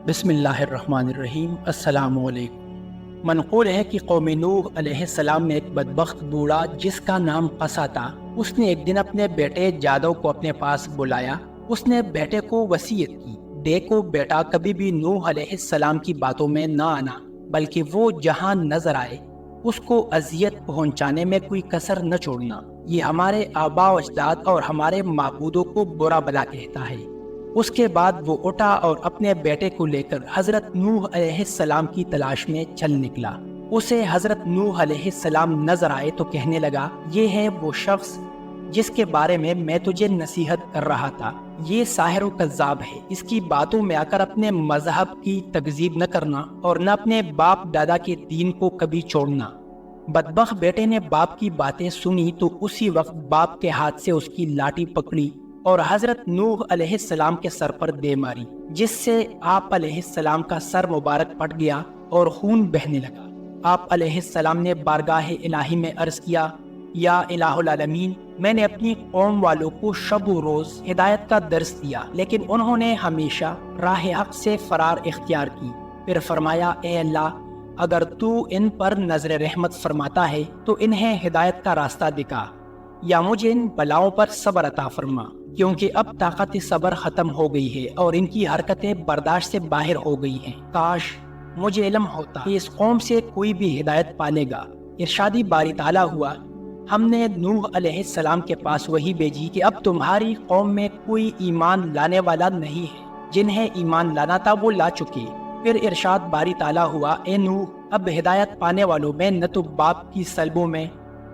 بسم اللہ الرحمن الرحیم۔ السلام علیکم۔ منقول ہے کہ قوم نوح علیہ السلام میں ایک بدبخت بوڑھا جس کا نام قصا تھا، اس نے ایک دن اپنے بیٹے جادو کو اپنے پاس بلایا۔ اس نے بیٹے کو وصیت کی، دیکھو بیٹا، کبھی بھی نوح علیہ السلام کی باتوں میں نہ آنا، بلکہ وہ جہاں نظر آئے اس کو اذیت پہنچانے میں کوئی کسر نہ چھوڑنا۔ یہ ہمارے آباء و اجداد اور ہمارے معبودوں کو برا بلا کہتا ہے۔ اس کے بعد وہ اٹھا اور اپنے بیٹے کو لے کر حضرت نوح علیہ السلام کی تلاش میں چل نکلا۔ اسے حضرت نوح علیہ السلام نظر آئے تو کہنے لگا، یہ ہے وہ شخص جس کے بارے میں تجھے نصیحت کر رہا تھا۔ یہ ساحر و کذاب ہے، اس کی باتوں میں آ کر اپنے مذہب کی تکذیب نہ کرنا اور نہ اپنے باپ دادا کے دین کو کبھی چھوڑنا۔ بدبخت بیٹے نے باپ کی باتیں سنی تو اسی وقت باپ کے ہاتھ سے اس کی لاٹھی پکڑی اور حضرت نوح علیہ السلام کے سر پر دے ماری، جس سے آپ علیہ السلام کا سر مبارک پھٹ گیا اور خون بہنے لگا۔ آپ علیہ السلام نے بارگاہ الہی میں عرض کیا، یا الہ العالمین، میں نے اپنی قوم والوں کو شب و روز ہدایت کا درس دیا، لیکن انہوں نے ہمیشہ راہ حق سے فرار اختیار کی۔ پھر فرمایا، اے اللہ، اگر تو ان پر نظر رحمت فرماتا ہے تو انہیں ہدایت کا راستہ دکھا، یا مجھے ان بلاؤں پر صبر عطا فرما، کیونکہ اب طاقت صبر ختم ہو گئی ہے اور ان کی حرکتیں برداشت سے باہر ہو گئی ہیں۔ کاش مجھے علم ہوتا کہ اس قوم سے کوئی بھی ہدایت پالے گا۔ ارشادی باری تعالیٰ ہوا، ہم نے نوح علیہ السلام کے پاس وحی بھیجی کہ اب تمہاری قوم میں کوئی ایمان لانے والا نہیں ہے، جنہیں ایمان لانا تھا وہ لا چکے۔ پھر ارشاد باری تعالیٰ ہوا، اے نوح، اب ہدایت پانے والوں میں نہ تو باپ کی سلبوں میں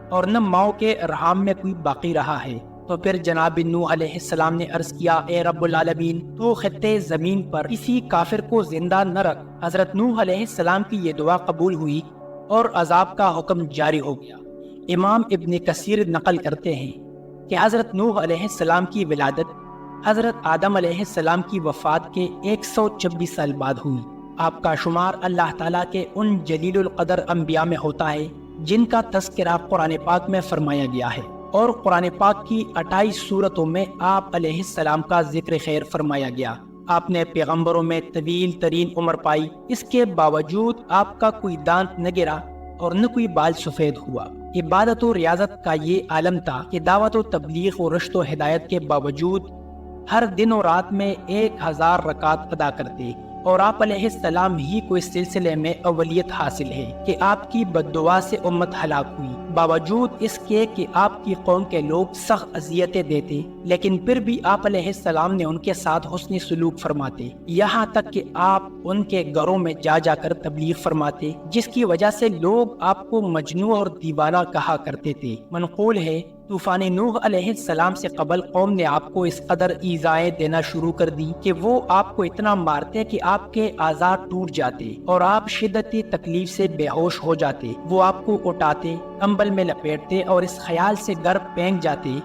اور نہ ماؤں کے ارحام میں کوئی باقی رہا ہے۔ تو پھر جناب نوح علیہ السلام نے عرض کیا، اے رب العالمین، تو خطے زمین پر کسی کافر کو زندہ نہ رکھ۔ حضرت نوح علیہ السلام کی یہ دعا قبول ہوئی اور عذاب کا حکم جاری ہو گیا۔ امام ابن کثیر نقل کرتے ہیں کہ حضرت نوح علیہ السلام کی ولادت حضرت آدم علیہ السلام کی وفات کے 126 سال بعد ہوئی۔ آپ کا شمار اللہ تعالیٰ کے ان جلیل القدر انبیاء میں ہوتا ہے جن کا تذکرہ قرآن پاک میں فرمایا گیا ہے، اور قرآن پاک کی 28 سورتوں میں آپ علیہ السلام کا ذکر خیر فرمایا گیا۔ آپ نے پیغمبروں میں طویل ترین عمر پائی، اس کے باوجود آپ کا کوئی دانت نہ گرا اور نہ کوئی بال سفید ہوا۔ عبادت و ریاضت کا یہ عالم تھا کہ دعوت و تبلیغ و رشد و ہدایت کے باوجود ہر دن و رات میں 1000 رکعت ادا کرتے، اور آپ علیہ السلام ہی کو اس سلسلے میں اولیت حاصل ہے کہ آپ کی بد دعا سے امت ہلاک ہوئی۔ باوجود اس کے کہ آپ کی قوم کے لوگ سخت اذیتیں دیتے، لیکن پھر بھی آپ علیہ السلام نے ان کے ساتھ حسن سلوک فرماتے، یہاں تک کہ آپ ان کے گھروں میں جا جا کر تبلیغ فرماتے، جس کی وجہ سے لوگ آپ کو مجنون اور دیوانہ کہا کرتے تھے۔ منقول ہے، طوفان نوح علیہ السلام سے قبل قوم نے آپ کو اس قدر ایذائیں دینا شروع کر دی کہ وہ آپ کو اتنا مارتے کہ آپ کے اعضاء ٹوٹ جاتے اور آپ شدتی تکلیف سے بے ہوش ہو جاتے۔ وہ آپ کو اٹھاتے، کمبل میں لپیٹتے اور اس خیال سے گھر پھینک جاتے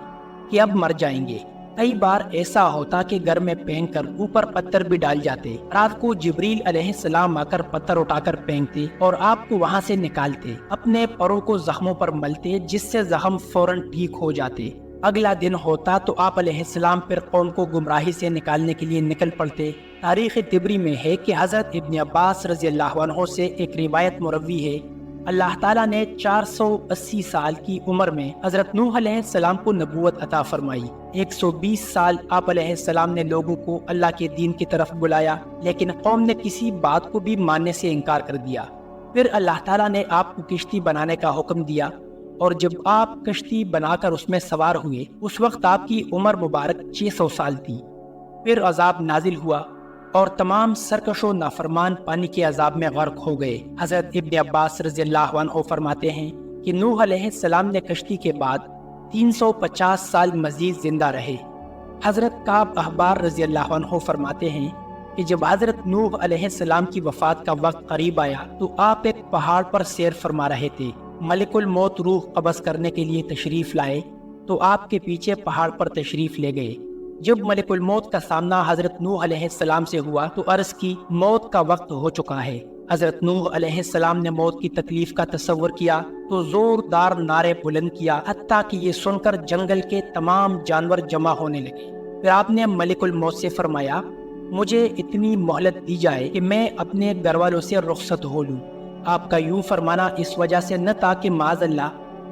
کہ اب مر جائیں گے۔ کئی بار ایسا ہوتا کہ گھر میں پھینک کر اوپر پتھر بھی ڈال جاتے۔ رات کو جبریل علیہ السلام آ کر پتھر اٹھا کر پھینکتے اور آپ کو وہاں سے نکالتے، اپنے پروں کو زخموں پر ملتے، جس سے زخم فوراً ٹھیک ہو جاتے۔ اگلا دن ہوتا تو آپ علیہ السلام پھر قوم کو گمراہی سے نکالنے کے لیے نکل پڑتے۔ تاریخ طبری میں ہے کہ حضرت ابن عباس رضی اللہ عنہ سے ایک روایت مروی ہے، اللہ تعالیٰ نے 480 سال کی عمر میں حضرت نوح علیہ السلام کو نبوت عطا فرمائی۔ 120 سال آپ علیہ السلام نے لوگوں کو اللہ کے دین کی طرف بلایا، لیکن قوم نے کسی بات کو بھی ماننے سے انکار کر دیا۔ پھر اللہ تعالیٰ نے آپ کو کشتی بنانے کا حکم دیا، اور جب آپ کشتی بنا کر اس میں سوار ہوئے، اس وقت آپ کی عمر مبارک 600 سال تھی۔ پھر عذاب نازل ہوا اور تمام سرکش و نافرمان پانی کے عذاب میں غرق ہو گئے۔ حضرت ابن عباس رضی اللہ عنہ فرماتے ہیں کہ نوح علیہ السلام نے کشتی کے بعد 350 سال مزید زندہ رہے۔ حضرت کعب احبار رضی اللہ عنہ فرماتے ہیں کہ جب حضرت نوح علیہ السلام کی وفات کا وقت قریب آیا تو آپ ایک پہاڑ پر سیر فرما رہے تھے۔ ملک الموت روح قبض کرنے کے لیے تشریف لائے تو آپ کے پیچھے پہاڑ پر تشریف لے گئے۔ جب ملک الموت کا سامنا حضرت نوح علیہ السلام سے ہوا تو عرض کی، موت کا وقت ہو چکا ہے۔ حضرت نوح علیہ السلام نے موت کی تکلیف کا تصور کیا تو زوردار نعرے بلند کیا، حتیٰ کہ یہ سن کر جنگل کے تمام جانور جمع ہونے لگے۔ پھر آپ نے ملک الموت سے فرمایا، مجھے اتنی مہلت دی جائے کہ میں اپنے گھر والوں سے رخصت ہو لوں۔ آپ کا یوں فرمانا اس وجہ سے نہ تھا کہ معاذ اللہ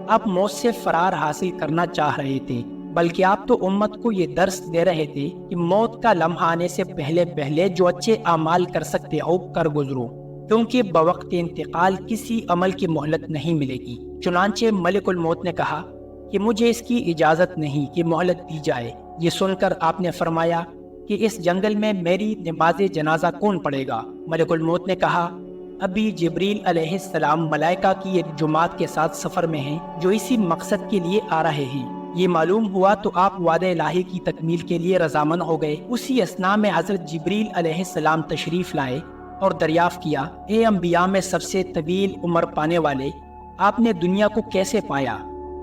آپ موت سے فرار حاصل کرنا چاہ رہے تھے، بلکہ آپ تو امت کو یہ درس دے رہے تھے کہ موت کا لمحہ آنے سے پہلے پہلے جو اچھے اعمال کر سکتے ہو کر گزرو، کیونکہ بوقت انتقال کسی عمل کی مہلت نہیں ملے گی۔ چنانچہ ملک الموت نے کہا کہ مجھے اس کی اجازت نہیں کہ مہلت دی جائے۔ یہ سن کر آپ نے فرمایا کہ اس جنگل میں میری نماز جنازہ کون پڑھے گا؟ ملک الموت نے کہا ابھی جبریل علیہ السلام ملائکہ کی ایک جماعت کے ساتھ سفر میں ہیں جو اسی مقصد کے لیے آ رہے ہیں۔ یہ معلوم ہوا تو آپ وعدہ الہی کی تکمیل کے لیے رضامند ہو گئے۔ اسی اثناء میں حضرت جبریل علیہ السلام تشریف لائے اور دریافت کیا، اے انبیاء میں سب سے طویل عمر پانے والے، آپ نے دنیا کو کیسے پایا؟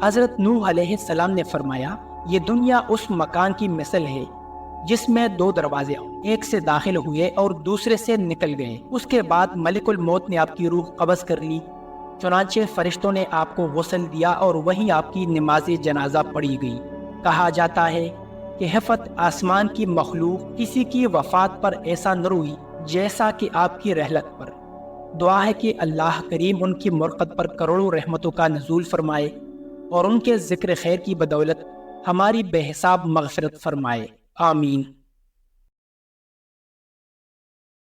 حضرت نوح علیہ السلام نے فرمایا، یہ دنیا اس مکان کی مثل ہے جس میں دو دروازے ایک سے داخل ہوئے اور دوسرے سے نکل گئے۔ اس کے بعد ملک الموت نے آپ کی روح قبض کر لی، چنانچہ فرشتوں نے آپ کو غسل دیا اور وہیں آپ کی نماز جنازہ پڑھی گئی۔ کہا جاتا ہے کہ ہفت آسمان کی مخلوق کسی کی وفات پر ایسا نہ روئی جیسا کہ آپ کی رحلت پر۔ دعا ہے کہ اللہ کریم ان کی مرقد پر کروڑوں رحمتوں کا نزول فرمائے اور ان کے ذکر خیر کی بدولت ہماری بے حساب مغفرت فرمائے، آمین۔